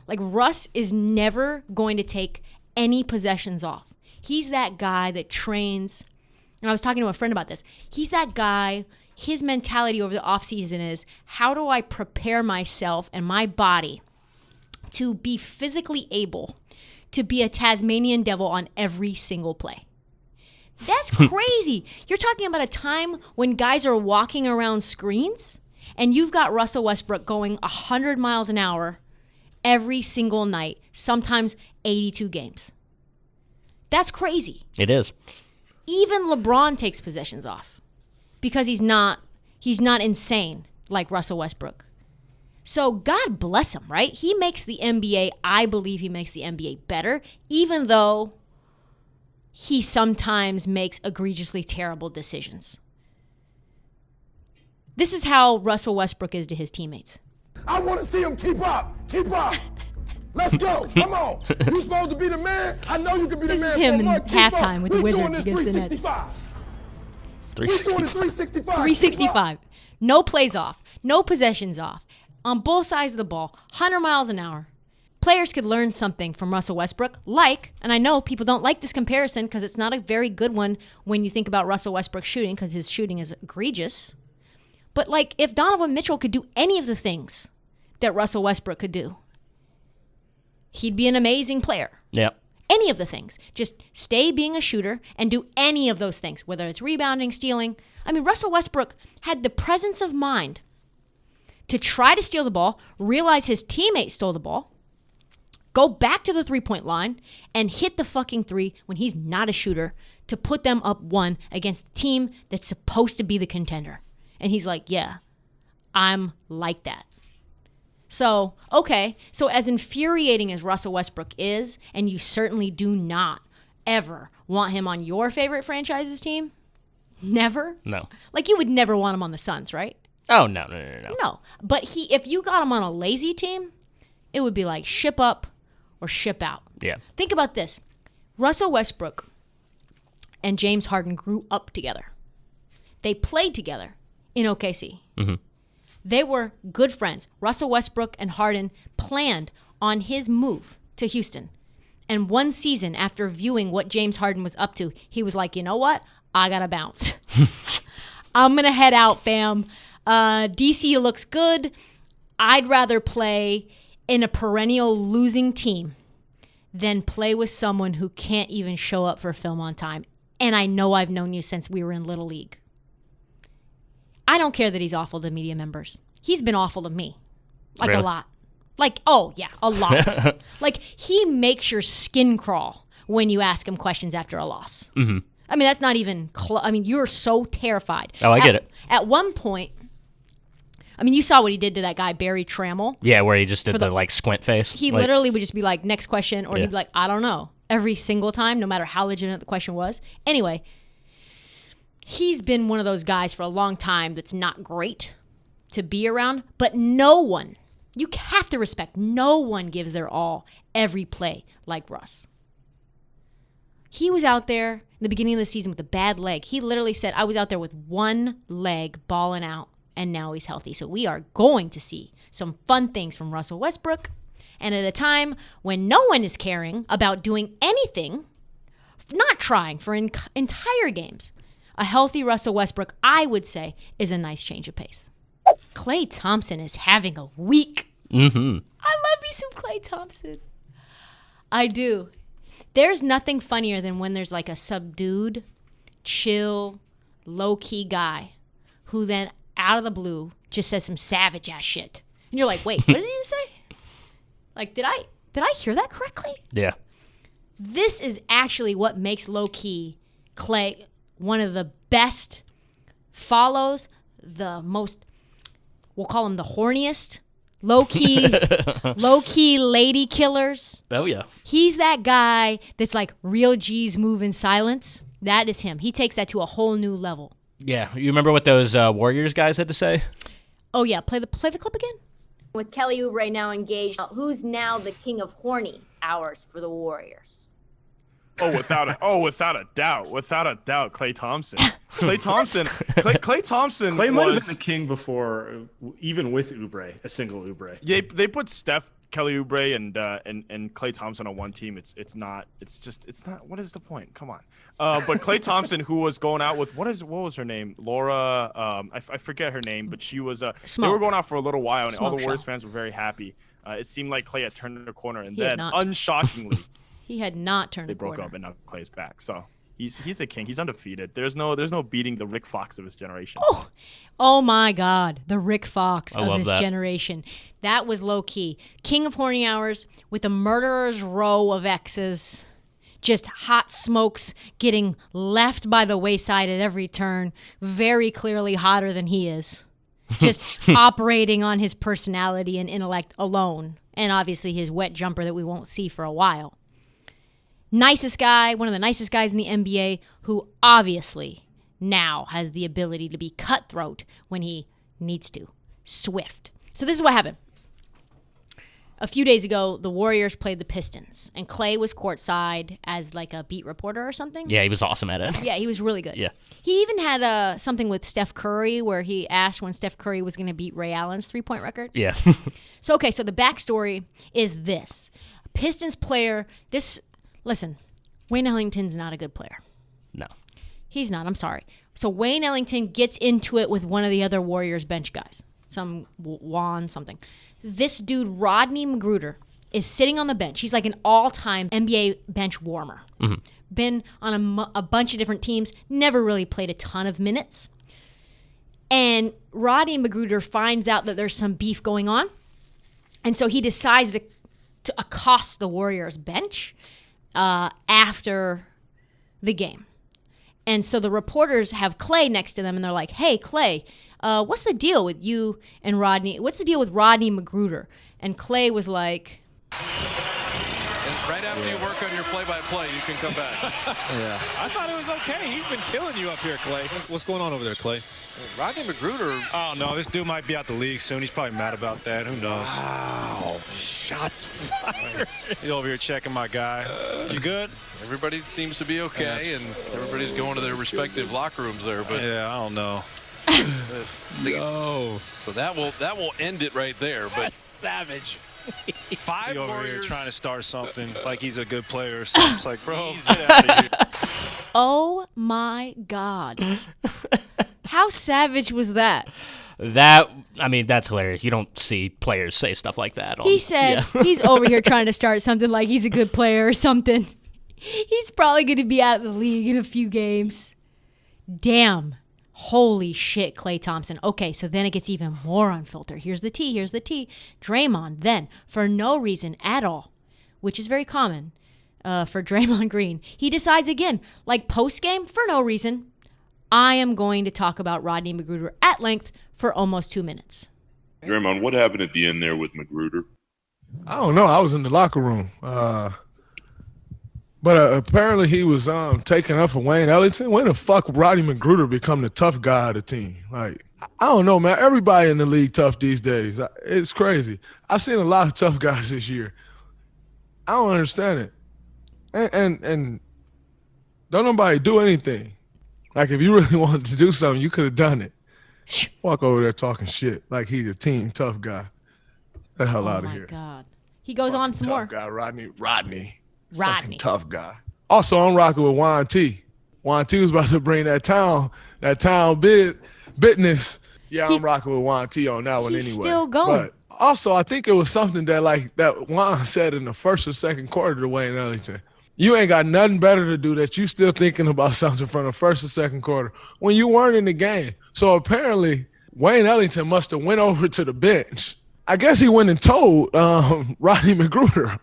Like Russ is never going to take any possessions off. He's that guy that trains, and I was talking to a friend about this. He's that guy, his mentality over the offseason is, how do I prepare myself and my body to be physically able to be a Tasmanian devil on every single play? That's crazy. You're talking about a time when guys are walking around screens, and you've got Russell Westbrook going 100 miles an hour every single night, sometimes 82 games. That's crazy. It is. Even LeBron takes possessions off because he's not insane like Russell Westbrook. So God bless him, right? He makes the NBA, I believe he makes the NBA better, even though he sometimes makes egregiously terrible decisions. This is how Russell Westbrook is to his teammates. I want to see him keep up. Keep up. Let's go. Come on. You supposed to be the man. I know you can be the man. This is him in halftime with the Wizards against the Nets. 365. No plays off. No possessions off. On both sides of the ball. 100 miles an hour. Players could learn something from Russell Westbrook, and I know people don't like this comparison because it's not a very good one when you think about Russell Westbrook shooting because his shooting is egregious. But like if Donovan Mitchell could do any of the things that Russell Westbrook could do, he'd be an amazing player. Yeah. Any of the things. Just stay being a shooter and do any of those things, whether it's rebounding, stealing. I mean, Russell Westbrook had the presence of mind to try to steal the ball, realize his teammate stole the ball, go back to the three-point line, and hit the fucking three when he's not a shooter to put them up one against the team that's supposed to be the contender. And he's like, yeah, I'm like that. So, okay. So as infuriating as Russell Westbrook is, and you certainly do not ever want him on your favorite franchise's team, never? No. Like, you would never want him on the Suns, right? Oh, no. No. But if you got him on a lazy team, it would be like ship up or ship out. Yeah. Think about this. Russell Westbrook and James Harden grew up together. They played together in OKC. Mm-hmm. They were good friends. Russell Westbrook and Harden planned on his move to Houston. And one season after viewing what James Harden was up to, he was like, you know what? I got to bounce. I'm going to head out, fam. DC looks good. I'd rather play in a perennial losing team than play with someone who can't even show up for film on time. And I know I've known you since we were in Little League. I don't care that he's awful to media members. He's been awful to me. Like, really? a lot. Like, oh, yeah, a lot. Like, he makes your skin crawl when you ask him questions after a loss. Mm-hmm. I mean, that's not even you're so terrified. Oh, I get it. At one point, I mean, you saw what he did to that guy, Barry Trammell. Yeah, where he just did the like, squint face. He like, literally would just be like, next question, or he'd be like, I don't know. Every single time, no matter how legitimate the question was. Anyway, he's been one of those guys for a long time that's not great to be around, but no one, you have to respect, no one gives their all every play like Russ. He was out there in the beginning of the season with a bad leg. He literally said, I was out there with one leg balling out, and now he's healthy. So we are going to see some fun things from Russell Westbrook. And at a time when no one is caring about doing anything, not trying for entire games, a healthy Russell Westbrook, I would say, is a nice change of pace. Klay Thompson is having a week. Mm-hmm. I love me some Klay Thompson. I do. There's nothing funnier than when there's like a subdued, chill, low-key guy who then, out of the blue, just says some savage-ass shit. And you're like, wait, what did he say? Like, did I hear that correctly? Yeah. This is actually what makes low-key Klay one of the best follows, the most, we'll call him the horniest, low-key lady killers. Oh, yeah. He's that guy that's like real G's move in silence. That is him. He takes that to a whole new level. Yeah. You remember what those Warriors guys had to say? Oh, yeah. Play the clip again. With Kelly Oubre now engaged, who's now the king of horny hours for the Warriors? Without a doubt, Klay Thompson. Klay Thompson. Klay might have been the king before, even with Oubre, a single Oubre. Yeah, they put Steph, Kelly Oubre, and Klay Thompson on one team. It's not. What is the point? Come on. But Klay Thompson, who was going out with what was her name? Laura. I forget her name, but she was. They were going out for a little while, and all the Warriors fans were very happy. It seemed like Klay had turned the corner, and then unshockingly. He had not turned the corner. They broke up, and now Klay's back. So he's the king. He's undefeated. There's no beating the Rick Fox of his generation. Oh my God, the Rick Fox of his that. generation. That was low key. King of horny hours with a murderer's row of exes. Just hot smokes getting left by the wayside at every turn. Very clearly hotter than he is. Just operating on his personality and intellect alone. And obviously his wet jumper that we won't see for a while. Nicest guy, one of the nicest guys in the NBA, who obviously now has the ability to be cutthroat when he needs to. Swift. So this is what happened. A few days ago, the Warriors played the Pistons, and Klay was courtside as like a beat reporter or something. Yeah, he was awesome at it. Yeah, he was really good. Yeah. He even had something with Steph Curry where he asked when Steph Curry was going to beat Ray Allen's three-point record. Yeah. So the backstory is this. Pistons player, listen, Wayne Ellington's not a good player. No. He's not. I'm sorry. So Wayne Ellington gets into it with one of the other Warriors bench guys. Some Juan something. This dude, Rodney Magruder, is sitting on the bench. He's like an all-time NBA bench warmer. Mm-hmm. Been on a bunch of different teams. Never really played a ton of minutes. And Rodney Magruder finds out that there's some beef going on. And so he decides to accost the Warriors bench after the game. And so the reporters have Clay next to them, and they're like, hey, Clay, what's the deal with you and Rodney? What's the deal with Rodney McGruder? And Clay was like... And right after you work on your play-by-play, you can come back. Yeah. I thought it was okay. He's been killing you up here, Clay. What's going on over there, Clay? Rodney McGruder. Oh, no, this dude might be out the league soon. He's probably mad about that. Who knows? Wow. Shots fired. He's over here checking my guy. You good? Everybody seems to be okay, and everybody's going to their respective locker rooms there. But yeah, I don't know. No. So that will end it right there. But that's savage. 5 over Warriors. here trying to start something like he's a good player or something. It's like, bro, get out of here. Oh my God. How savage was that? That's hilarious. You don't see players say stuff like that. He said he's over here trying to start something like he's a good player or something. He's probably going to be out of the league in a few games. Damn. Holy shit, Klay Thompson. Okay, so then it gets even more unfiltered. Here's the tea. Draymond then, for no reason at all, which is very common for Draymond Green, he decides again, like post-game, for no reason, I am going to talk about Rodney McGruder at length for almost 2 minutes. Draymond, what happened at the end there with McGruder? I don't know. I was in the locker room. But apparently he was taking up for Wayne Ellington. When the fuck Rodney McGruder become the tough guy of the team? Like, I don't know, man. Everybody in the league tough these days. It's crazy. I've seen a lot of tough guys this year. I don't understand it. And don't nobody do anything. Like, if you really wanted to do something, you could have done it. Walk over there talking shit like he's a team tough guy. Get the hell out of here. Oh, my God. He goes on some more. Tough guy, Rodney. Fucking tough guy. Also, I'm rocking with Juan T. Juan T was about to bring that town business. Yeah, I'm rocking with Juan T on that one anyway. He's still going. But also, I think it was something that Juan said in the first or second quarter to Wayne Ellington. You ain't got nothing better to do that you still thinking about something from the first or second quarter when you weren't in the game. So apparently, Wayne Ellington must have went over to the bench. I guess he went and told Rodney McGruder.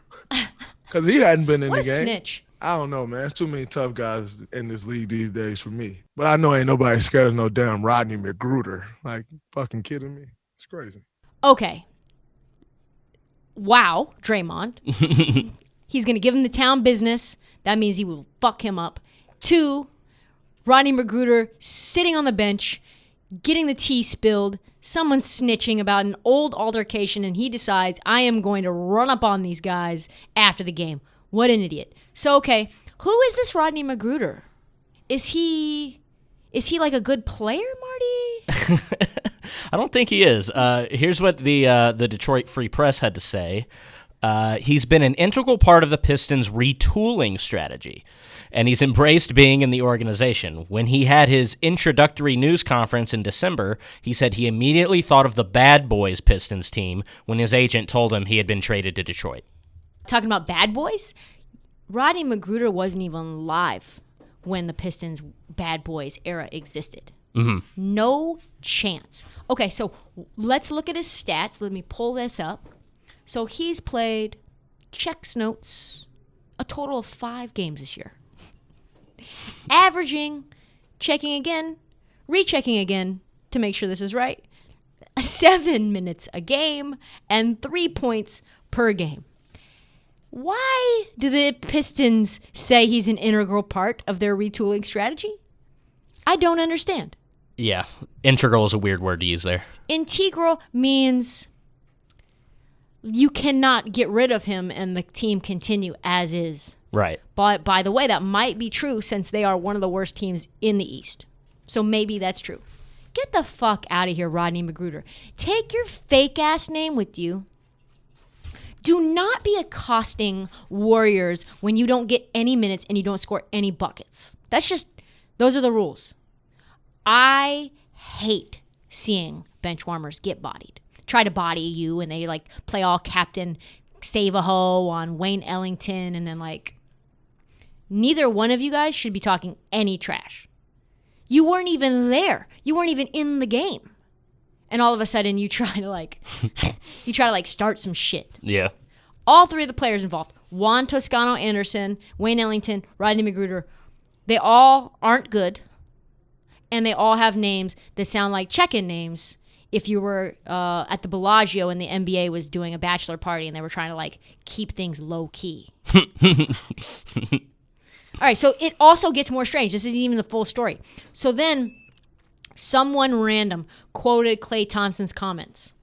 Because he hadn't been in the game. What a snitch. I don't know, man. There's too many tough guys in this league these days for me. But I know ain't nobody scared of no damn Rodney McGruder. Like, fucking kidding me? It's crazy. Okay. Wow, Draymond. He's going to give him the town business. That means he will fuck him up. 2, Rodney McGruder sitting on the bench, getting the tea spilled. Someone's snitching about an old altercation, and he decides, I am going to run up on these guys after the game. What an idiot. So, okay, who is this Rodney McGruder? Is he like a good player, Marty? I don't think he is. Here's what the Detroit Free Press had to say. He's been an integral part of the Pistons' retooling strategy, and he's embraced being in the organization. When he had his introductory news conference in December, he said he immediately thought of the Bad Boys Pistons team when his agent told him he had been traded to Detroit. Talking about Bad Boys, Rodney McGruder wasn't even live when the Pistons' Bad Boys era existed. Mm-hmm. No chance. Okay, so let's look at his stats. Let me pull this up. So he's played, checks notes, a total of 5 games this year. Averaging, checking again, rechecking again to make sure this is right, 7 minutes a game and 3 points per game. Why do the Pistons say he's an integral part of their retooling strategy? I don't understand. Yeah, integral is a weird word to use there. Integral means you cannot get rid of him and the team continue as is. Right. But by the way, that might be true since they are one of the worst teams in the East. So maybe that's true. Get the fuck out of here, Rodney McGruder. Take your fake-ass name with you. Do not be accosting Warriors when you don't get any minutes and you don't score any buckets. Those are the rules. I hate seeing bench warmers get bodied. Try to body you and they play all Captain Save-A-Ho on Wayne Ellington and then neither one of you guys should be talking any trash. You weren't even there. You weren't even in the game. And all of a sudden you try to start some shit. Yeah. All 3 of the players involved, Juan Toscano Anderson, Wayne Ellington, Rodney McGruder, They all aren't good, and they all have names that sound like check-in names if you were at the Bellagio and the NBA was doing a bachelor party and they were trying to, like, keep things low-key. All right, so it also gets more strange. This isn't even the full story. So then someone random quoted Klay Thompson's comments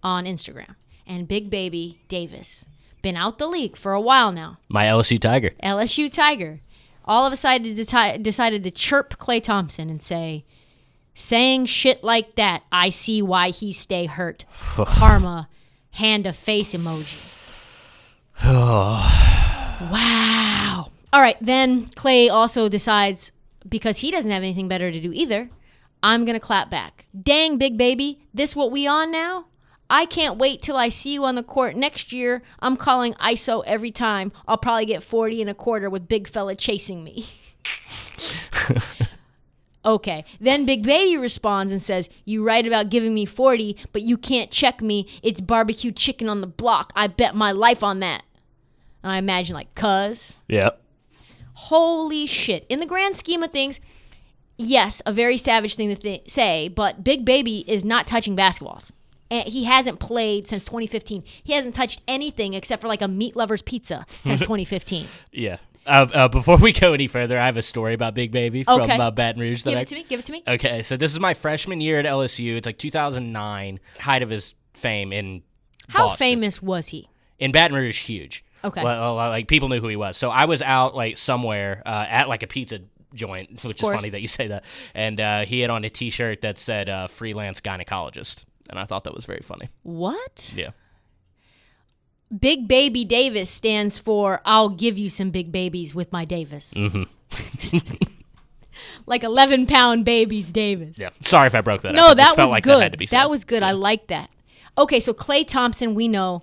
on Instagram. And Big Baby Davis, been out the league for a while now. My LSU Tiger. LSU Tiger. All of a sudden decided to chirp Klay Thompson and say, saying shit like that, I see why he stay hurt. Karma, hand a face emoji. Wow. All right, then Klay also decides, because he doesn't have anything better to do either, I'm going to clap back. Dang, Big Baby, this what we on now? I can't wait till I see you on the court next year. I'm calling ISO every time. I'll probably get 40 and a quarter with big fella chasing me. Okay. Then Big Baby responds and says, you right about giving me 40, but you can't check me. It's barbecue chicken on the block. I bet my life on that. And I imagine like, cuz. Yep. Holy shit. In the grand scheme of things, yes, a very savage thing to say, but Big Baby is not touching basketballs. And he hasn't played since 2015. He hasn't touched anything except for like a meat lover's pizza since 2015. Yeah. Before we go any further, I have a story about Big Baby from Baton Rouge. Give it to me. Okay, so this is my freshman year at LSU. It's like 2009, height of his fame in How Boston. famous was he? In Baton Rouge, huge. Okay. Like people knew who he was. So I was out like somewhere at like a pizza joint, which is funny that you say that. And he had on a T-shirt that said freelance gynecologist. And I thought that was very funny. What? Yeah. Big Baby Davis stands for I'll give you some big babies with my Davis. Mm-hmm. Like 11-pound babies Davis. Yeah. Sorry if I broke that up. No, It just that felt was like good. That had to be said. That was good. Yeah. I like that. Okay, so Klay Thompson, we know,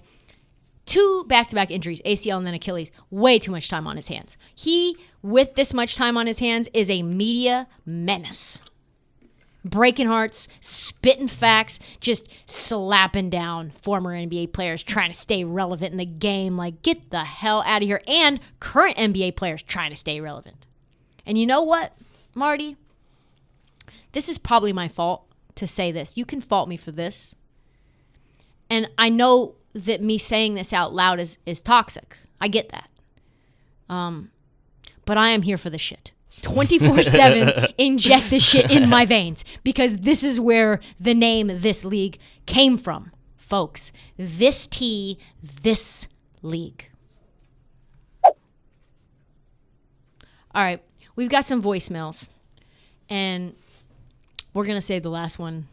2 back-to-back injuries, ACL and then Achilles, way too much time on his hands. He, with this much time on his hands, is a media menace. Breaking hearts, spitting facts, just slapping down former NBA players trying to stay relevant in the game. Like, get the hell out of here. And current NBA players trying to stay relevant. And you know what, Marty? This is probably my fault to say this. You can fault me for this. And I know that me saying this out loud is toxic. I get that. But I am here for the shit. 24/7, inject this shit in my veins, because this is where the name This League came from, folks. This T, this league. All right, we've got some voicemails, and we're going to save the last one,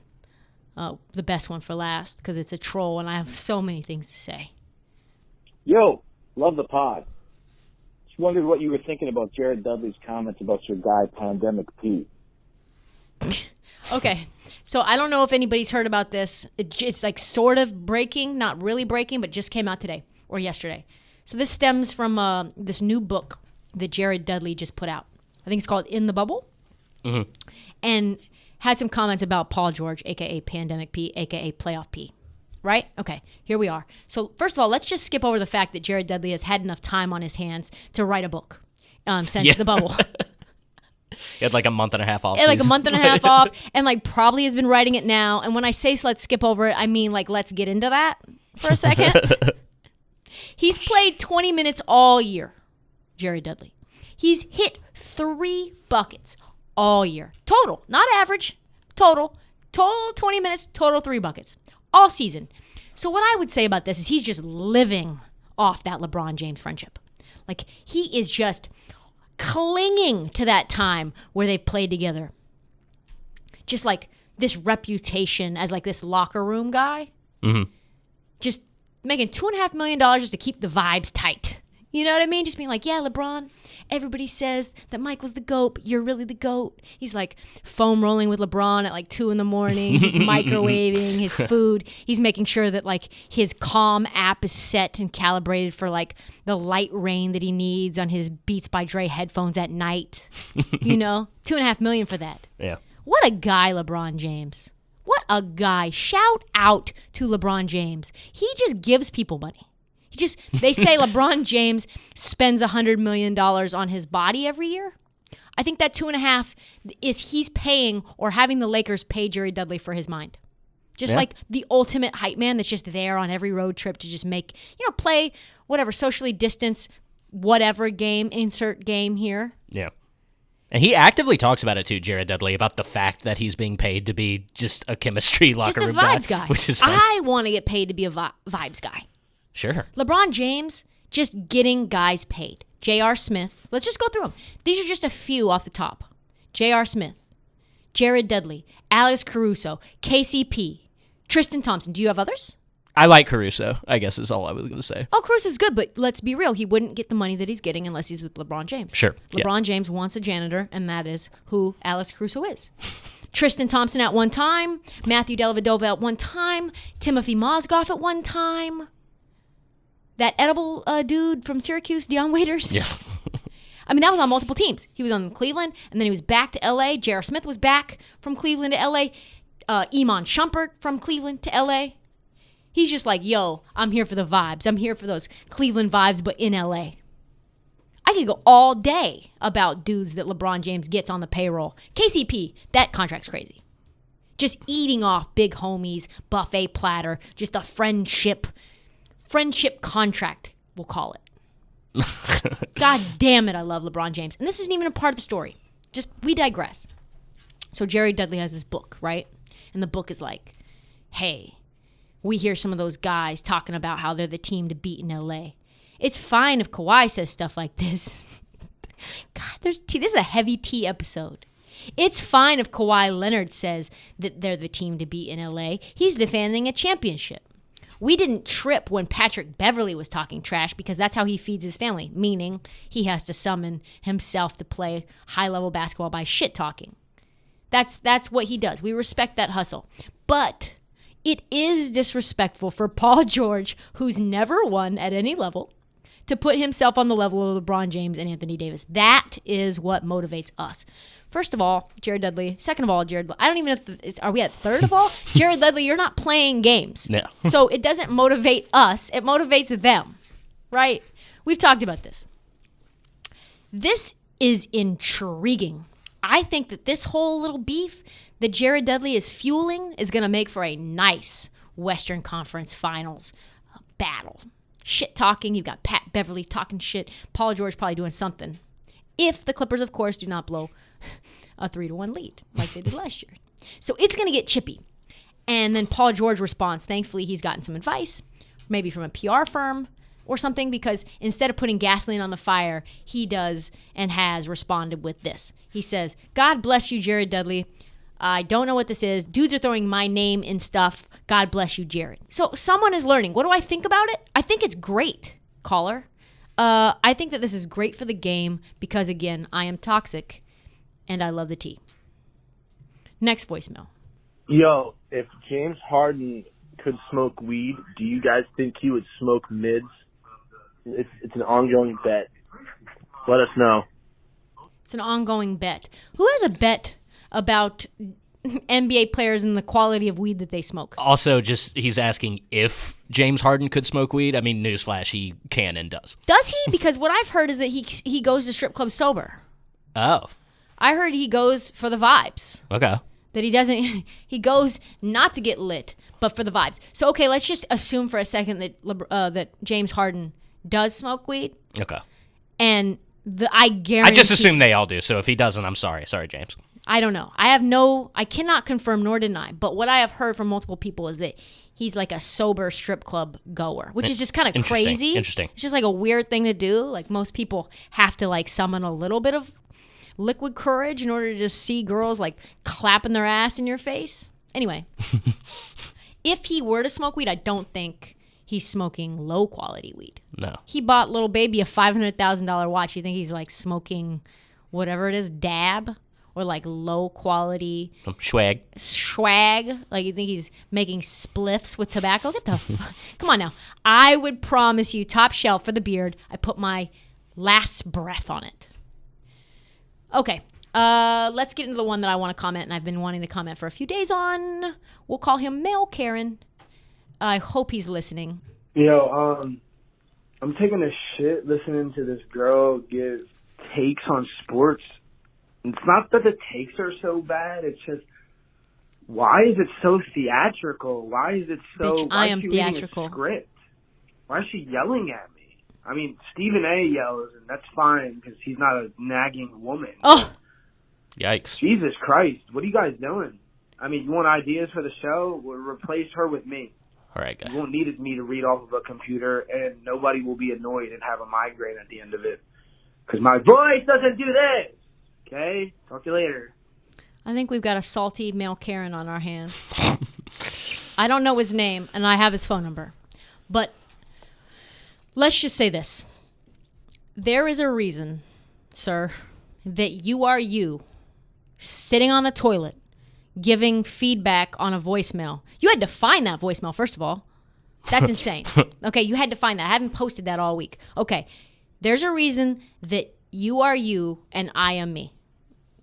the best one for last, because it's a troll, and I have so many things to say. Yo, love the pod. Wondered what you were thinking about Jared Dudley's comments about your guy, Pandemic Pete. Okay, so I don't know if anybody's heard about this. It's like sort of breaking, not really breaking, but just came out today or yesterday. So this stems from this new book that Jared Dudley just put out. I think it's called In the Bubble. Mm-hmm. And had some comments about Paul George, a.k.a. Pandemic P, a.k.a. Playoff P. Right? Okay, here we are. So first of all, let's just skip over the fact that Jared Dudley has had enough time on his hands to write a book since the bubble. He had like a month and a half off. He had like a month and a half off, and like probably has been writing it now. And when I say let's skip over it, I mean like let's get into that for a second. He's played 20 minutes all year, Jared Dudley. He's hit 3 buckets all year. Total, not average. Total 20 minutes, total 3 buckets. All season. So what I would say about this is he's just living off that LeBron James friendship. Like, he is just clinging to that time where they played together. Just like this reputation as like this locker room guy. Mm-hmm. Just making $2.5 million just to keep the vibes tight. You know what I mean? Just being like, yeah, LeBron, everybody says that Michael's the GOAT, but you're really the GOAT. He's like foam rolling with LeBron at like 2 a.m. He's microwaving his food. He's making sure that like his Calm app is set and calibrated for like the light rain that he needs on his Beats by Dre headphones at night. You know, $2.5 million for that. Yeah. What a guy, LeBron James. What a guy. Shout out to LeBron James. He just gives people money. They say LeBron James spends $100 million on his body every year. I think that 2.5 is he's paying or having the Lakers pay Jerry Dudley for his mind. Just like the ultimate hype man that's just there on every road trip to just make, play whatever, socially distance, whatever game, insert game here. Yeah. And he actively talks about it too, Jared Dudley, about the fact that he's being paid to be just a chemistry locker room vibes guy. which is fun. I want to get paid to be a vibes guy. Sure. LeBron James just getting guys paid. J.R. Smith. Let's just go through them. These are just a few off the top. J.R. Smith, Jared Dudley, Alex Caruso, KCP, Tristan Thompson. Do you have others? I like Caruso, I guess is all I was going to say. Oh, Caruso's good, but let's be real. He wouldn't get the money that he's getting unless he's with LeBron James. Sure. LeBron James wants a janitor, and that is who Alex Caruso is. Tristan Thompson at one time, Matthew Dellavedova at one time, Timothy Mozgov at one time, that edible dude from Syracuse, Deion Waiters. Yeah. I mean, that was on multiple teams. He was on Cleveland, and then he was back to L.A. J.R. Smith was back from Cleveland to L.A. Iman Shumpert from Cleveland to L.A. He's just like, yo, I'm here for the vibes. I'm here for those Cleveland vibes, but in L.A. I could go all day about dudes that LeBron James gets on the payroll. KCP, that contract's crazy. Just eating off big homies, buffet platter, just a friendship contract, we'll call it. God damn it, I love LeBron James. And this isn't even a part of the story. Just, we digress. So Jerry Dudley has this book, right? And the book is like, hey, we hear some of those guys talking about how they're the team to beat in L.A. It's fine if Kawhi says stuff like this. God, this is a heavy tea episode. It's fine if Kawhi Leonard says that they're the team to beat in L.A. He's defending a championship. We didn't trip when Patrick Beverley was talking trash because that's how he feeds his family, meaning he has to summon himself to play high-level basketball by shit-talking. That's what he does. We respect that hustle. But it is disrespectful for Paul George, who's never won at any level, to put himself on the level of LeBron James and Anthony Davis. That is what motivates us. First of all, Jared Dudley. Second of all, I don't even know are we at third of all? Jared Dudley, you're not playing games. No. So it doesn't motivate us. It motivates them, right? We've talked about this. This is intriguing. I think that this whole little beef that Jared Dudley is fueling is going to make for a nice Western Conference Finals battle. Shit talking. You've got Pat Beverley talking shit. Paul George probably doing something. If the Clippers, of course, do not blow a 3-1 lead like they did last year. So it's going to get chippy. And then Paul George responds. Thankfully, he's gotten some advice, maybe from a PR firm or something, because instead of putting gasoline on the fire, he does and has responded with this. He says, God bless you, Jared Dudley. I don't know what this is. Dudes are throwing my name in stuff. God bless you, Jared. So someone is learning. What do I think about it? I think it's great, caller. I think that this is great for the game because, again, I am toxic and I love the tea. Next voicemail. Yo, if James Harden could smoke weed, do you guys think he would smoke mids? It's an ongoing bet. Let us know. It's an ongoing bet. Who has a bet about NBA players and the quality of weed that they smoke? Also, just he's asking if James Harden could smoke weed. I mean, newsflash, he can and does. Does he? Because what I've heard is that he goes to strip clubs sober. Oh. I heard he goes for the vibes. Okay. That he doesn't, he goes not to get lit, but for the vibes. So, okay, let's just assume for a second that James Harden does smoke weed. Okay. And I guarantee. I just assume they all do. So if he doesn't, I'm sorry. Sorry, James. I don't know. I cannot confirm nor deny. But what I have heard from multiple people is that he's like a sober strip club goer, which is just kind of crazy. Interesting. It's just like a weird thing to do. Like most people have to like summon a little bit of liquid courage in order to just see girls like clapping their ass in your face. Anyway, if he were to smoke weed, I don't think he's smoking low quality weed. No. He bought little baby a $500,000 watch. You think he's like smoking whatever it is, dab? Or like low quality swag. Like you think he's making spliffs with tobacco? Get the fuck. Come on now. I would promise you, top shelf for the beard. I put my last breath on it. Okay. Let's get into the one that I want to comment, and I've been wanting to comment for a few days on. We'll call him Male Karen. I hope he's listening. Yo, I'm taking a shit listening to this girl give takes on sports. It's not that the takes are so bad. It's just, why is it so theatrical? Why is it so? Bitch, I am theatrical. Script? Why is she yelling at me? I mean, Stephen A. yells, and that's fine because he's not a nagging woman. Oh, yikes! Jesus Christ, what are you guys doing? I mean, you want ideas for the show? Well, replace her with me. All right, guys. You won't need me to read off of a computer, and nobody will be annoyed and have a migraine at the end of it because my voice doesn't do this. Okay, talk to you later. I think we've got a salty male Karen on our hands. I don't know his name, and I have his phone number. But let's just say this. There is a reason, sir, that you are you, sitting on the toilet, giving feedback on a voicemail. You had to find that voicemail, first of all. That's insane. Okay, you had to find that. I haven't posted that all week. Okay, there's a reason that you are you and I am me.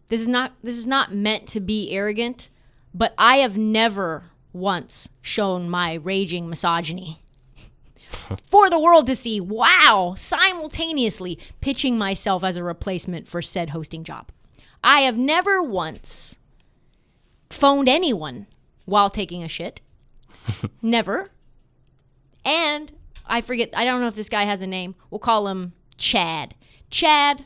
This is not meant to be arrogant, but I have never once shown my raging misogyny for the world to see. Wow, simultaneously pitching myself as a replacement for said hosting job. I have never once phoned anyone while taking a shit. Never. And I don't know if this guy has a name. We'll call him Chad. Chad,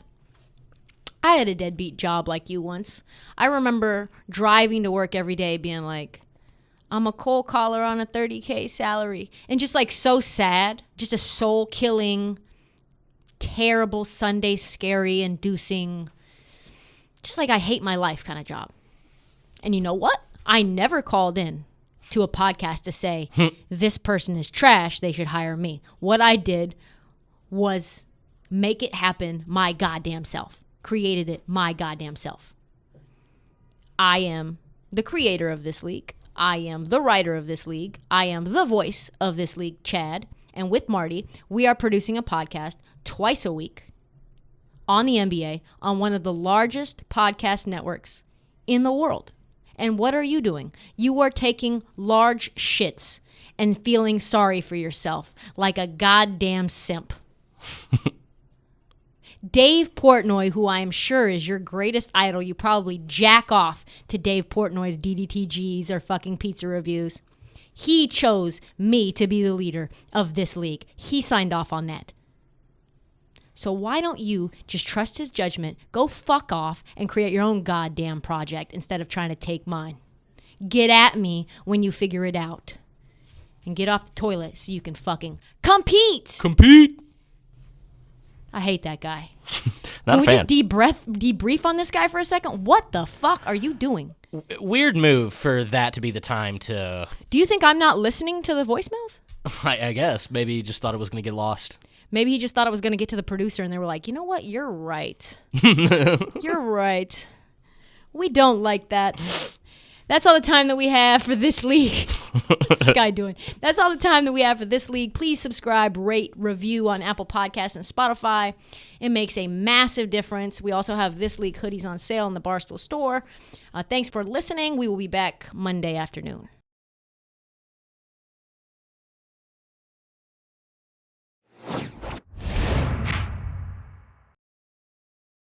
I had a deadbeat job like you once. I remember driving to work every day being like, I'm a cold caller on a $30K salary. And just like so sad, just a soul-killing, terrible, Sunday scary, inducing, just like I hate my life kind of job. And you know what? I never called in to a podcast to say, this person is trash, they should hire me. What I did was make it happen my goddamn self. Created it my goddamn self. I am the creator of this league. I am the writer of this league. I am the voice of this league, Chad. And with Marty, we are producing a podcast twice a week on the NBA on one of the largest podcast networks in the world. And what are you doing? You are taking large shits and feeling sorry for yourself like a goddamn simp. Dave Portnoy, who I am sure is your greatest idol, you probably jack off to Dave Portnoy's DDTGs or fucking pizza reviews. He chose me to be the leader of this league. He signed off on that. So why don't you just trust his judgment, go fuck off, and create your own goddamn project instead of trying to take mine? Get at me when you figure it out. And get off the toilet so you can fucking compete! Compete! I hate that guy. Not Can we a fan. just debrief on this guy for a second? What the fuck are you doing? Weird move for that to be the time to... Do you think I'm not listening to the voicemails? I guess. Maybe he just thought it was going to get lost. Maybe he just thought it was going to get to the producer and they were like, you know what? You're right. You're right. We don't like that. That's all the time that we have for this league. What's this guy doing? That's all the time that we have for this league. Please subscribe, rate, review on Apple Podcasts and Spotify. It makes a massive difference. We also have This League hoodies on sale in the Barstool store. Thanks for listening. We will be back Monday afternoon.